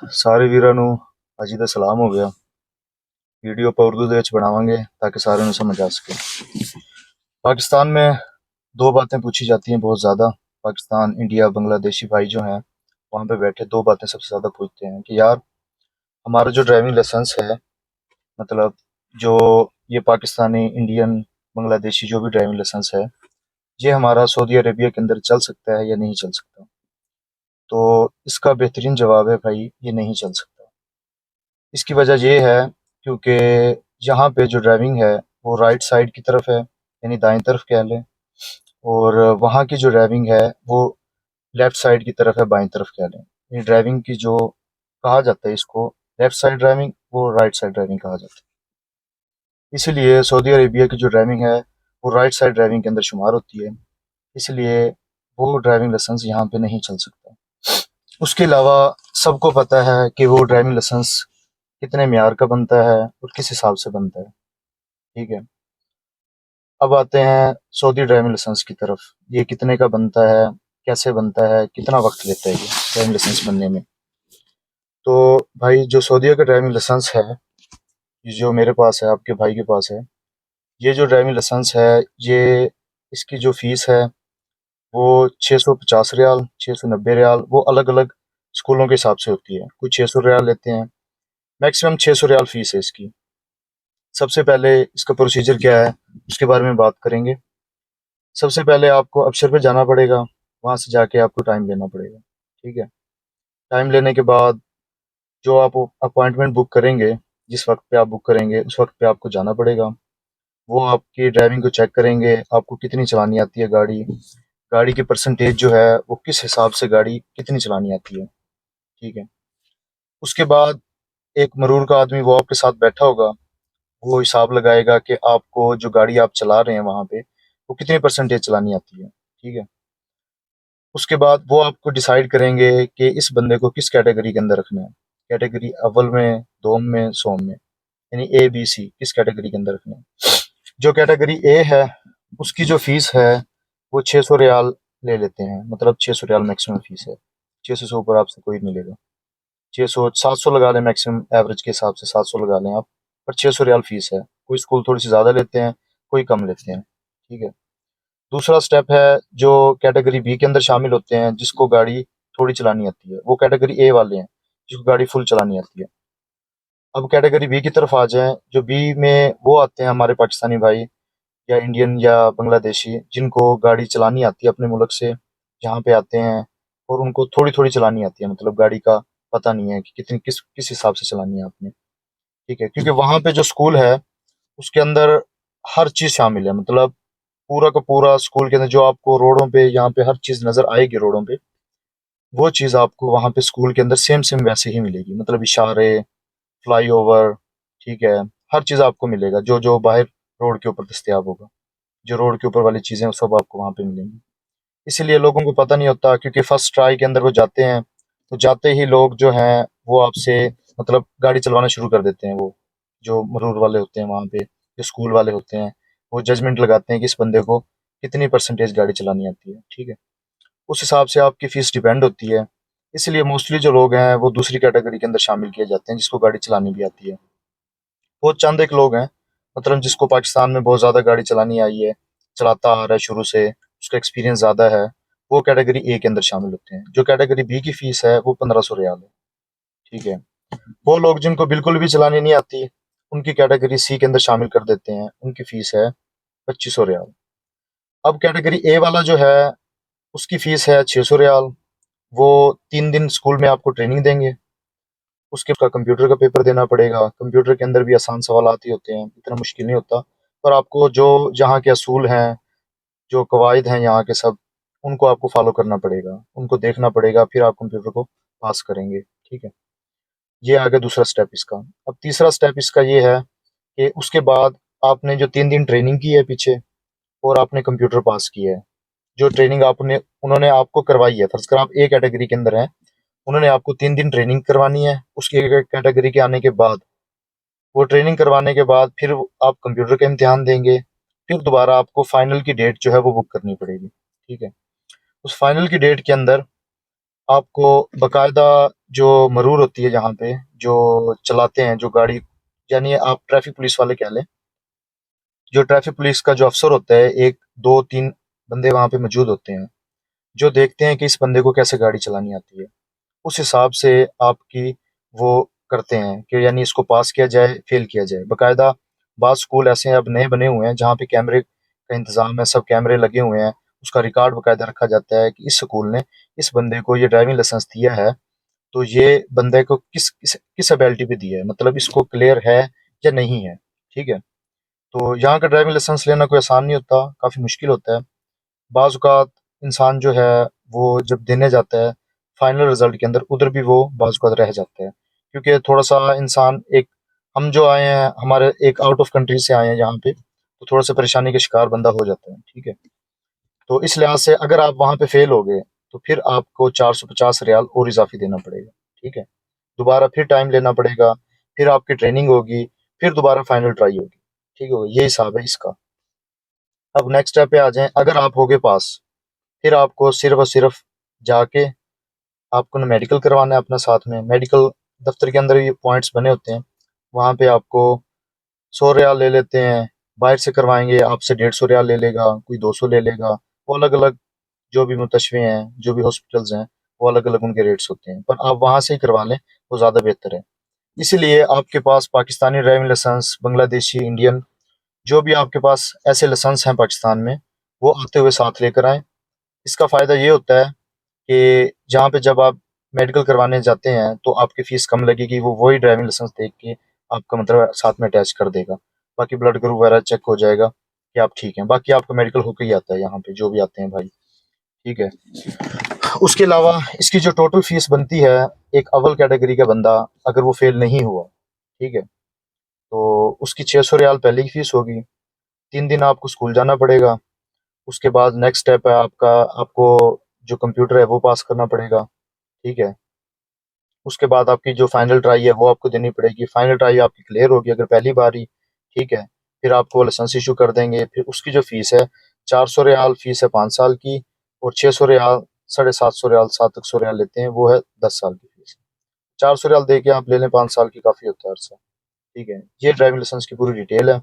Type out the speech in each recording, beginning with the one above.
ਸਾਰੇ ਵੀਰਾਂ ਨੂੰ ਅੱਜ ਦਾ ਸਲਾਮ ਹੋ ਗਿਆ। वीडियो ਆਪਾਂ उर्दू ਦੇ ਵਿੱਚ बनावांगे ताकि सारे ਨੂੰ समझ आ सके। पाकिस्तान में दो बातें पूछी जाती हैं बहुत ज़्यादा। पाकिस्तान, इंडिया, बांग्लादेशी भाई जो हैं वहाँ पे बैठे दो बातें सबसे ज़्यादा पूछते हैं कि यार हमारा जो ड्राइविंग लाइसेंस है, मतलब जो ये पाकिस्तानी, इंडियन, बांग्लादेशी जो भी ड्राइविंग लाइसेंस है, ये हमारा सऊदी अरेबिया के अंदर चल सकता है या नहीं चल सकता। तो इसका बेहतरीन जवाब है भाई, ये नहीं चल सकता। इसकी वजह ये है क्योंकि यहाँ पे जो ड्राइविंग है वो राइट साइड की तरफ है, यानी दाएं तरफ कह लें, और वहाँ की जो ड्राइविंग है वो लेफ़्ट साइड की तरफ है, बाएं तरफ कह लें। ये ड्राइविंग की जो कहा जाता है इसको लेफ़्ट साइड ड्राइविंग, वो राइट साइड ड्राइविंग कहा जाता है। इसीलिए सऊदी अरेबिया की जो ड्राइविंग है वो राइट साइड ड्राइविंग के अंदर शुमार होती है। इसलिए वो ड्राइविंग लाइसेंस यहाँ पे नहीं चल सकता। उसके अलावा सबको पता है कि वो ड्राइविंग लाइसेंस कितने म्यार का बनता है और किस हिसाब से बनता है। ठीक है, अब आते हैं सऊदी ड्राइविंग लाइसेंस की तरफ। ये कितने का बनता है, कैसे बनता है, कितना वक्त लेता है ये ड्राइविंग लाइसेंस बनने में। तो भाई जो सऊदीया का ड्राइविंग लाइसेंस है, ये जो मेरे पास है, आपके भाई के पास है, ये जो ड्राइविंग लाइसेंस है, ये इसकी जो फीस है वो 650 रियाल, 690 रियाल, वो अलग अलग स्कूलों के हिसाब से होती है। कुछ 600 रियाल लेते हैं, मैक्सिमम 600 रियाल फीस है इसकी। सबसे पहले इसका प्रोसीजर क्या है उसके बारे में बात करेंगे। सबसे पहले आपको अबशर पे जाना पड़ेगा, वहाँ से जाके आपको टाइम लेना पड़ेगा। ठीक है, टाइम लेने के बाद जो आप अपॉइंटमेंट बुक करेंगे, जिस वक्त पे आप बुक करेंगे उस वक्त पे आपको जाना पड़ेगा। वो आपकी ड्राइविंग को चेक करेंगे, आपको कितनी चलानी आती है गाड़ी, गाड़ी की परसेंटेज जो है वो किस हिसाब से गाड़ी कितनी चलानी आती है। ठीक है, उसके बाद एक मरूर का आदमी वो आपके साथ बैठा होगा, वो हिसाब लगाएगा कि आपको जो गाड़ी आप चला रहे हैं वहाँ पे वो कितनी परसेंटेज चलानी आती है। ठीक है, उसके बाद वो आपको डिसाइड करेंगे कि इस बंदे को किस कैटेगरी के अंदर रखना है। कैटेगरी अव्वल में, दोम में, सोम में, यानी ए बी सी, किस कैटेगरी के अंदर रखना है। जो कैटेगरी ए है उसकी जो फीस है वो 600 रियाल ले लेते हैं, मतलब 600 रियाल मैक्सिमम फीस है। 600 से ऊपर आपसे कोई नहीं लेगा। 600, 700 लगा लें, मैक्सिमम एवरेज के हिसाब से 700 लगा लें आप, पर 600 रियाल फीस है। कोई स्कूल थोड़ी सी ज़्यादा लेते हैं, कोई कम लेते हैं। ठीक है, दूसरा स्टेप है जो कैटेगरी बी के अंदर शामिल होते हैं, जिसको गाड़ी थोड़ी चलानी आती है, वो कैटेगरी ए वाले हैं जिसको गाड़ी फुल चलानी आती है। अब कैटेगरी बी की तरफ आ जाएं, जो बी में वो आते हैं हमारे पाकिस्तानी भाई या इंडियन या बांग्लादेशी, जिनको गाड़ी चलानी आती है अपने मुल्क से, जहाँ पे आते हैं और उनको थोड़ी थोड़ी चलानी आती है, मतलब गाड़ी का पता नहीं है कि कितनी किस किस हिसाब से चलानी है आपने। ठीक है, क्योंकि वहाँ पे जो स्कूल है उसके अंदर हर चीज़ शामिल है, मतलब पूरा का पूरा स्कूल के अंदर जो आपको रोडों पे यहाँ पे हर चीज़ नज़र आएगी रोडों पे, वो चीज़ आपको वहाँ पे स्कूल के अंदर सेम सेम वैसे ही मिलेगी, मतलब इशारे, फ्लाईओवर, ठीक है, हर चीज़ आपको मिलेगा जो जो बाहर रोड के ऊपर दस्तयाब होगा। जो रोड के ऊपर वाली चीज़ें वो सब आपको वहाँ पे मिलेंगी। इसीलिए लोगों को पता नहीं होता, क्योंकि फर्स्ट ट्राई के अंदर वो जाते हैं, तो जाते ही लोग जो हैं वो आपसे मतलब गाड़ी चलवाना शुरू कर देते हैं। वो जो मरूर वाले होते हैं वहाँ पे, जो स्कूल वाले होते हैं, वो जजमेंट लगाते हैं कि इस बंदे को कितनी परसेंटेज गाड़ी चलानी आती है। ठीक है, उस हिसाब से आपकी फ़ीस डिपेंड होती है। इसलिए मोस्टली जो लोग हैं वो दूसरी कैटेगरी के अंदर शामिल किए जाते हैं, जिसको गाड़ी चलानी भी आती है। बहुत चंद एक लोग हैं, मतलब जिसको पाकिस्तान में बहुत ज़्यादा गाड़ी चलानी आई है, चलाता आ रहा है शुरू से, उसका एक्सपीरियंस ज़्यादा है, वो कैटेगरी ए के अंदर शामिल होते हैं। जो कैटेगरी बी की फ़ीस है वो 1500 रियाल है। ठीक है, वो लोग जिनको बिल्कुल भी चलानी नहीं आती, उनकी कैटेगरी सी के अंदर शामिल कर देते हैं, उनकी फ़ीस है 2500 रियाल। अब कैटेगरी ए वाला जो है उसकी फ़ीस है 600 रियाल। वो 3 दिन स्कूल में आपको ट्रेनिंग देंगे, उसके बाद कंप्यूटर का पेपर देना पड़ेगा। कंप्यूटर के अंदर भी आसान सवालात ही होते हैं, इतना मुश्किल नहीं होता। पर आपको जो यहाँ के असूल हैं, जो कवायद हैं यहाँ के सब, उनको आपको फॉलो करना पड़ेगा, उनको देखना पड़ेगा, फिर आप कंप्यूटर को पास करेंगे। ठीक है, ये आ गया दूसरा स्टेप इसका। अब तीसरा स्टेप इसका ये है कि उसके बाद आपने जो 3 दिन ट्रेनिंग की है पीछे, और आपने कंप्यूटर पास किया है, जो ट्रेनिंग आपने उन्होंने आपको करवाई है, फर्ज कर आप ए कैटेगरी के अंदर हैं, उन्होंने आपको 3 दिन ट्रेनिंग करवानी है। उसकी कैटेगरी के आने के बाद, वो ट्रेनिंग करवाने के बाद फिर आप कंप्यूटर का इम्तिहान देंगे। फिर दोबारा आपको फाइनल की डेट जो है वो बुक करनी पड़ेगी। ठीक है, उस फाइनल की डेट के अंदर आपको बकायदा जो मरूर होती है जहाँ पे, जो चलाते हैं जो गाड़ी, यानी आप ट्रैफिक पुलिस वाले कह लें, जो ट्रैफिक पुलिस का जो अफसर होता है, एक दो तीन बंदे वहाँ पे मौजूद होते हैं, जो देखते हैं कि इस बंदे को कैसे गाड़ी चलानी आती है। उस हिसाब से आपकी वो करते हैं कि यानी इसको पास किया जाए, फेल किया जाए। बाकायदा बाद स्कूल ऐसे अब नए बने हुए हैं जहाँ पे कैमरे का इंतज़ाम है, सब कैमरे लगे हुए हैं, उसका रिकॉर्ड बाकायदा रखा जाता है कि इस स्कूल ने इस बंदे को ये ड्राइविंग लाइसेंस दिया है, तो ये बंदे को किस किस किस एबिलिटी पे दिया है, मतलब इसको क्लियर है या नहीं है। ठीक है। तो यहाँ का ड्राइविंग लाइसेंस लेना कोई आसान नहीं होता, काफ़ी मुश्किल होता है। बाज़ औक़ात इंसान जो है वो जब देने जाता है फाइनल रिजल्ट के अंदर, उधर भी वो बाज़ औक़ात रह जाता है, क्योंकि थोड़ा सा इंसान एक, हम जो आए हैं हमारे एक आउट ऑफ कंट्री से आए हैं यहाँ पे, तो थोड़ा सा परेशानी का शिकार बंदा हो जाता है। ठीक है। तो इस लिहाज से अगर आप वहाँ पे फेल हो गए तो फिर आपको 450 रियाल और इजाफी देना पड़ेगा। ठीक है। दोबारा फिर टाइम लेना पड़ेगा, फिर आपकी ट्रेनिंग होगी, फिर दोबारा फाइनल ट्राई होगी। ठीक है, ये हिसाब है इसका। अब नेक्स्ट स्टेप पे आ जाएं, अगर आप हो गए पास, फिर आपको सिर्फ और सिर्फ जाके आपको ना मेडिकल करवाना है अपना, साथ में मेडिकल दफ्तर के अंदर ये पॉइंट्स बने होते हैं, वहाँ पे आपको 100 रियाल ले लेते हैं। बाहर से करवाएंगे आपसे 150 रियाल ले लेगा, कोई 200 ले लेगा। वो अलग अलग, जो भी मुतशफ़े हैं, जो भी हॉस्पिटल्स हैं, वो अलग अलग उनके रेट्स होते हैं, पर आप वहाँ से ही करवा लें, वो ज़्यादा बेहतर है। इसीलिए आपके पास Pakistani driving license, Bangladeshi, Indian, जो भी आपके पास ऐसे लाइसेंस हैं पाकिस्तान में, वो आते हुए साथ लेकर आएँ। इसका फ़ायदा ये होता है कि जहाँ पे जब आप मेडिकल करवाने जाते हैं तो आपकी फ़ीस कम लगेगी, वो वही ड्राइविंग लाइसेंस देख के आपका मतलब साथ में अटैच कर देगा। बाकी ब्लड ग्रुप वगैरह चेक हो जाएगा कि आप ठीक हैं। बाकी आपका मेडिकल होके ही आता है यहाँ पे, जो भी आते हैं भाई। ठीक है। उसके अलावा इसकी जो टोटल फ़ीस बनती है, एक अव्वल कैटेगरी का बंदा अगर वो फ़ेल नहीं हुआ, ठीक है, तो उसकी 600 रियाल पहले की फ़ीस होगी। 3 दिन आपको स्कूल जाना पड़ेगा। उसके बाद नेक्स्ट स्टेप है आपका, आपको जो कंप्यूटर है वो पास करना पड़ेगा। ठीक है। उसके बाद आपकी जो फाइनल ट्राई है वो आपको देनी पड़ेगी। फाइनल ट्राई आपकी क्लियर होगी अगर पहली बार ही, ठीक है, फिर आपको लाइसेंस इशू कर देंगे। फिर उसकी जो फीस है, 400 रियाल फीस है 5 साल की, और 600 रियाल, 750 रियाल, 700 रियाल लेते हैं, वो है 10 साल की फीस। 400 रियाल दे के आप ले लें 5 साल की, काफ़ी होता है अरसा। ठीक है। ये ड्राइविंग लाइसेंस की पूरी डिटेल है।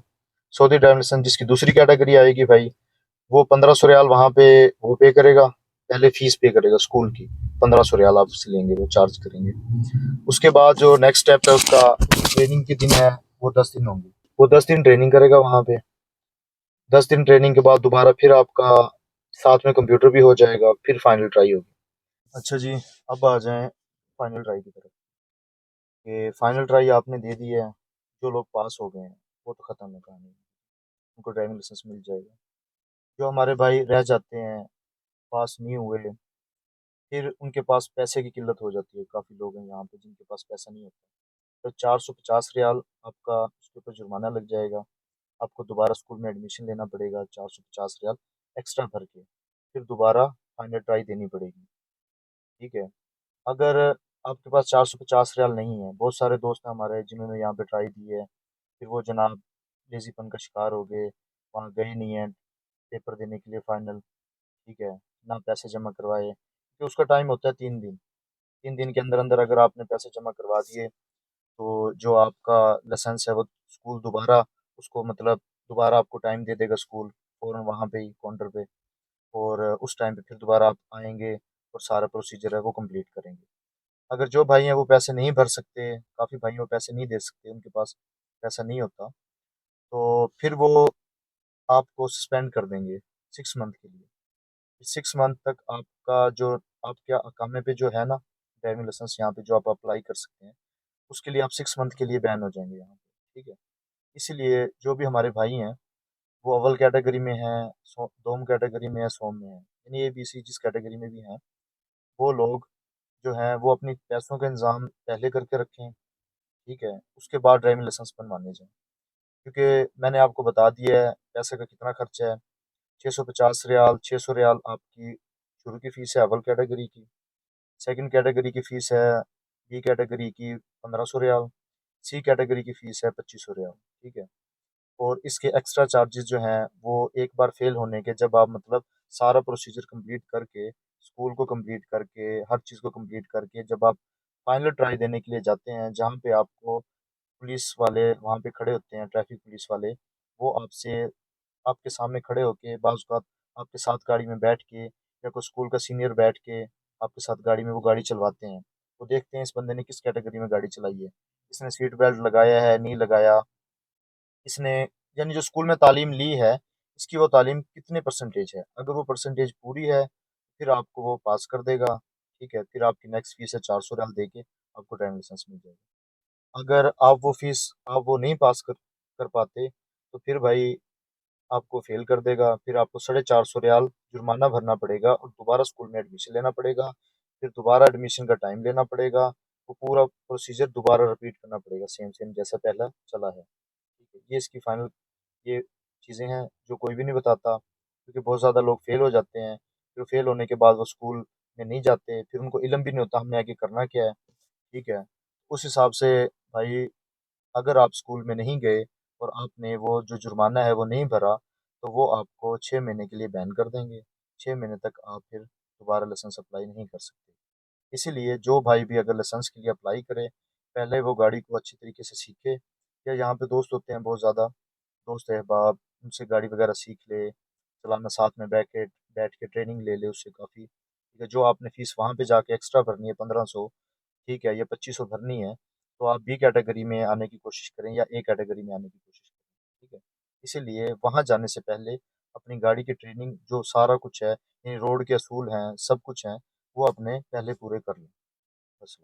सऊदी ड्राइविंग लाइसेंस जिसकी दूसरी कैटेगरी आएगी भाई, वो 1500 रियाल वहाँ पे वो पे करेगा, पहले फीस पे करेगा स्कूल की। 1500 रियाल आप उससे लेंगे, वो चार्ज करेंगे। उसके बाद जो नेक्स्ट स्टेप है उसका, ट्रेनिंग के दिन है, वो 10 दिन होंगे। वो 10 दिन ट्रेनिंग करेगा वहाँ पे। 10 दिन ट्रेनिंग के बाद दोबारा फिर आपका साथ में कंप्यूटर भी हो जाएगा, फिर फाइनल ट्राई होगी। अच्छा जी, अब आ जाएं फाइनल ट्राई की तरफ। कि फाइनल ट्राई आपने दे दी है, जो लोग पास हो गए हैं वो तो ख़त्म है कहानी, उनको ड्राइविंग लाइसेंस मिल जाएगा। जो हमारे भाई रह जाते हैं, पास नहीं हुए, फिर उनके पास पैसे की किल्लत हो जाती है। काफ़ी लोग हैं यहाँ पे जिनके पास पैसा नहीं होता, तो 450 रियाल आपका उसके ऊपर जुर्माना लग जाएगा। आपको दोबारा स्कूल में एडमिशन लेना पड़ेगा, 450 रियाल एक्स्ट्रा भर के, फिर दोबारा फाइनल ट्राई देनी पड़ेगी। ठीक है। अगर आपके पास 450 रियाल नहीं है, बहुत सारे दोस्त हैं हमारे जिन्होंने यहाँ पे ट्राई दी है, फिर वो जनाब लेजीपन का शिकार हो गए, वहाँ गए नहीं हैं पेपर देने के लिए फाइनल। ठीक है। ना पैसे जमा करवाए, क्योंकि उसका टाइम होता है 3 दिन। 3 दिन के अंदर अंदर अगर आपने पैसे जमा करवा दिए, तो जो आपका लाइसेंस है वो स्कूल दोबारा उसको मतलब दोबारा आपको टाइम दे देगा स्कूल, फ़ौरन वहाँ पे ही काउंटर पे, और उस टाइम पे फिर दोबारा आप आएंगे और सारा प्रोसीजर है वो कंप्लीट करेंगे। अगर जो भाई हैं वो पैसे नहीं भर सकते, काफ़ी भाई वो पैसे नहीं दे सकते, उनके पास पैसा नहीं होता, तो फिर वो आपको सस्पेंड कर देंगे 6 मंथ के लिए। 6 मंथ तक आपका जो आपके अकामे पे जो है ना ड्राइविंग लाइसेंस, यहाँ पे जो आप अप्लाई कर सकते हैं, उसके लिए आप 6 मंथ के लिए बैन हो जाएंगे यहाँ पे। ठीक है। इसीलिए जो भी हमारे भाई हैं वो अव्वल कैटेगरी में हैं, दोम कैटेगरी में है, सोम में है, यानी ए बी सी जिस कैटेगरी में भी हैं, वो लोग जो हैं वो अपनी पैसों का इंतज़ाम पहले करके रखें। ठीक है। उसके बाद ड्राइविंग लाइसेंस बनवाने जाएँ, क्योंकि मैंने आपको बता दिया है पैसे का कितना खर्चा है। 650 रियाल, 600 रियाल आपकी शुरू की फ़ीस है अव्वल कैटेगरी की। सेकंड कैटेगरी की फ़ीस है, बी कैटेगरी की 1500 रियाल, सी कैटेगरी की फ़ीस है 2500 रियाल। ठीक है। और इसके एक्स्ट्रा चार्जेस जो हैं वो एक बार फेल होने के, जब आप मतलब सारा प्रोसीजर कंप्लीट करके, स्कूल को कंप्लीट करके, हर चीज़ को कंप्लीट करके, जब आप फाइनल ट्राई देने के लिए जाते हैं, जहाँ पे आपको पुलिस वाले वहाँ पे खड़े होते हैं, ट्रैफिक पुलिस वाले। वो आपसे आपके सामने खड़े होके बाज़ औक़ात आपके साथ गाड़ी में बैठ के या कोई स्कूल का सीनियर बैठ के आपके साथ गाड़ी में वो गाड़ी चलवाते हैं। वो देखते हैं इस बंदे ने किस कैटेगरी में गाड़ी चलाई है, इसने सीट बेल्ट लगाया है, नहीं लगाया, इसने यानी जो स्कूल में तालीम ली है, इसकी वो तालीम कितने परसेंटेज है। अगर वो परसेंटेज पूरी है, फिर आपको वो पास कर देगा, ठीक है? फिर आपकी नेक्स्ट फ़ीस है 400 रियाल दे के आपको ड्राइविंग लाइसेंस मिल जाएगा। अगर आप वो नहीं पास कर कर पाते, तो फिर भाई आपको फेल कर देगा, फिर आपको 450 रियाल जुर्माना भरना पड़ेगा और दोबारा स्कूल में एडमिशन लेना पड़ेगा, फिर दोबारा एडमिशन का टाइम लेना पड़ेगा, वो पूरा प्रोसीजर दोबारा रिपीट करना पड़ेगा, सेम सेम जैसा पहला चला है। ठीक है, ये इसकी फाइनल ये चीज़ें हैं जो कोई भी नहीं बताता, क्योंकि बहुत ज़्यादा लोग फेल हो जाते हैं, फिर फेल होने के बाद वो स्कूल में नहीं जाते, फिर उनको इल्म भी नहीं होता हमने आगे करना क्या है। ठीक है, उस हिसाब से भाई अगर आप स्कूल में नहीं गए और आपने वो जो जुर्माना है वो नहीं भरा, तो वो आपको 6 महीने के लिए बैन कर देंगे। 6 महीने तक आप फिर दोबारा लाइसेंस अप्लाई नहीं कर सकते। इसीलिए जो भाई भी अगर लाइसेंस के लिए अप्लाई करे, पहले वो गाड़ी को अच्छी तरीके से सीखे, या यहाँ पे दोस्त होते हैं बहुत ज़्यादा, दोस्त अहबाब, उनसे गाड़ी वगैरह सीख ले, चलाना साथ में बैठ के ट्रेनिंग ले ले उससे काफ़ी। ठीक है, जो आपने फ़ीस वहाँ पे जाके एक्स्ट्रा भरनी है 1500, ठीक है, या 2500 भरनी है, तो आप बी कैटेगरी में आने की कोशिश करें या ए कैटेगरी में आने की कोशिश करें। ठीक है, इसीलिए वहाँ जाने से पहले अपनी गाड़ी की ट्रेनिंग जो सारा कुछ है, ये रोड के असूल हैं, सब कुछ हैं, वो अपने पहले पूरे कर लें। बस।